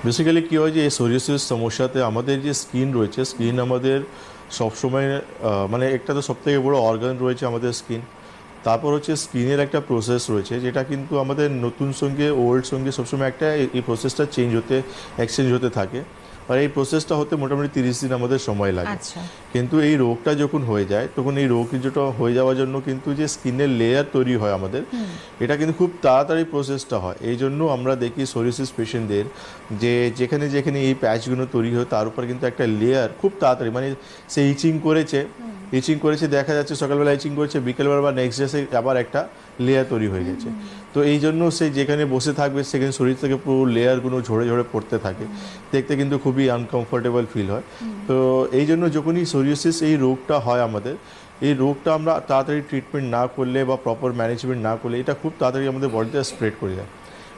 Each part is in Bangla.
বেসিক্যালি কী হয় যে এই সোরিয়াসিস সমস্যাতে আমাদের যে স্কিন রয়েছে, স্কিন আমাদের সবসময় মানে একটা তো সবথেকে বড় অর্গান রয়েছে আমাদের স্কিন। তারপর হচ্ছে স্কিনের একটা প্রসেস রয়েছে যেটা কিন্তু আমাদের নতুন সঙ্গে ওল্ড সঙ্গে সবসময় একটা এই প্রসেসটা এক্সচেঞ্জ হতে থাকে। আর এই প্রসেসটা হতে মোটামুটি 30 দিন আমাদের সময় লাগে। আচ্ছা। কিন্তু এই রোগটা যখন হয়ে যায় তখন এই রোগ যেটা হয়ে যাওয়ার জন্য কিন্তু যে স্কিনের লেয়ার তৈরি হয় আমাদের, এটা কিন্তু খুব তাড়াতাড়ি প্রসেসটা হয়। এই জন্য আমরা দেখি সোরিয়াসিস পেশেন্টদের যে যেখানে যেখানে এই প্যাচগুলো তৈরি হয় তার উপর কিন্তু একটা লেয়ার খুব তাড়াতাড়ি, মানে সে ইচিং করেছে দেখা যাচ্ছে সকালবেলা ইচিং করেছে, বিকেলবেলা বা নেক্সট ডে আবার একটা লেয়ার তৈরি হয়ে গেছে। তো এই জন্য সে যেখানে বসে থাকবে সেখানে শরীর থেকে পুরো লেয়ারগুলো ঝরে ঝরে পড়তে থাকে, দেখতে কিন্তু খুবই আনকমফোর্টেবল ফিল হয়। তো এই জন্য যখনই সোরিয়াসিস এই রোগটা হয় আমাদের, এই রোগটা আমরা তাড়াতাড়ি ট্রিটমেন্ট না করলে বা প্রপার ম্যানেজমেন্ট না করলে এটা খুব তাড়াতাড়ি আমাদের বডিতে স্প্রেড করে যায়।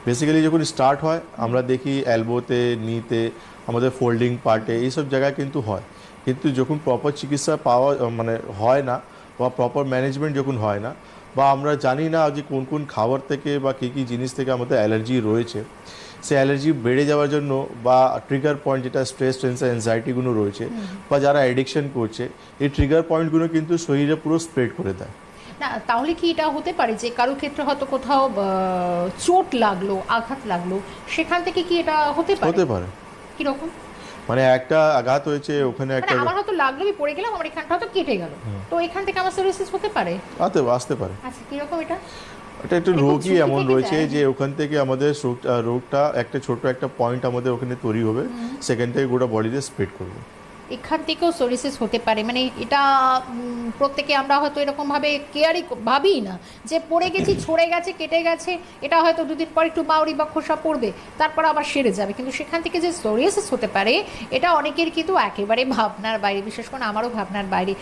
বেসিক্যালি যখন স্টার্ট হয় আমরা দেখি এলবোতে, নিতে, আমাদের ফোল্ডিং পার্টে, এইসব জায়গায় কিন্তু হয়। কিন্তু যখন প্রপার চিকিৎসা পাওয়া মানে হয় না বা প্রপার ম্যানেজমেন্ট যখন হয় না, বা আমরা জানি না যে কোন কোন খাবার থেকে বা কী কী জিনিস থেকে আমাদের অ্যালার্জি রয়েছে, সে অ্যালার্জি বেড়ে যাওয়ার জন্য বা ট্রিগার পয়েন্ট যেটা স্ট্রেস, টেনশন, অ্যাংজাইটিগুলো রয়েছে বা যারা অ্যাডিকশন করছে, এই ট্রিগার পয়েন্টগুলো কিন্তু শরীরে পুরো স্প্রেড করে দেয়। না তাহলে কি এটা হতে পারে যে কারো ক্ষেত্রে হয়তো কোথাও চোট লাগলো, আঘাত লাগলো, সেখান থেকে কি এটা হতে পারে? হতে পারে। কিরকম? মানে একটা আঘাত হয়েছে ওখানে মানে একটা আমার হয়তো লাগলো, আমি পড়ে গেলাম, আমার এখানটা হয়তো কেটে গেল, তো এখান থেকে আমার সোরিয়াসিস হতে পারে? আসতে পারে। আচ্ছা, কিরকম এটা? এটা একটু মানে খুব রোগই ঝুঁকি এমন থেকে রয়েছে যায়? যে ওখান থেকে আমাদের রোগটা একটা ছোট একটা পয়েন্ট আমাদের ওখানে তৈরি হবে, সেখান থেকে গোটা বডিতে স্প্রেড করবে। এখান থেকেও সোরিয়াসিস হতে পারে? মানে এটা প্রত্যেকে আমরা হয়তো এরকমভাবে কেয়ারই ভাবিই না যে পড়ে গেছি, ছড়ে গেছে, কেটে গেছে, এটা হয়তো দুদিন পর একটু মাউরি বা খোসা পড়বে, তারপর আবার সেরে যাবে। কিন্তু সেখান থেকে যে সোরিয়াসিস হতে পারে, এটা অনেকের কিন্তু একেবারে ভাবনার বাইরে, বিশেষ করে আমারও ভাবনার বাইরে।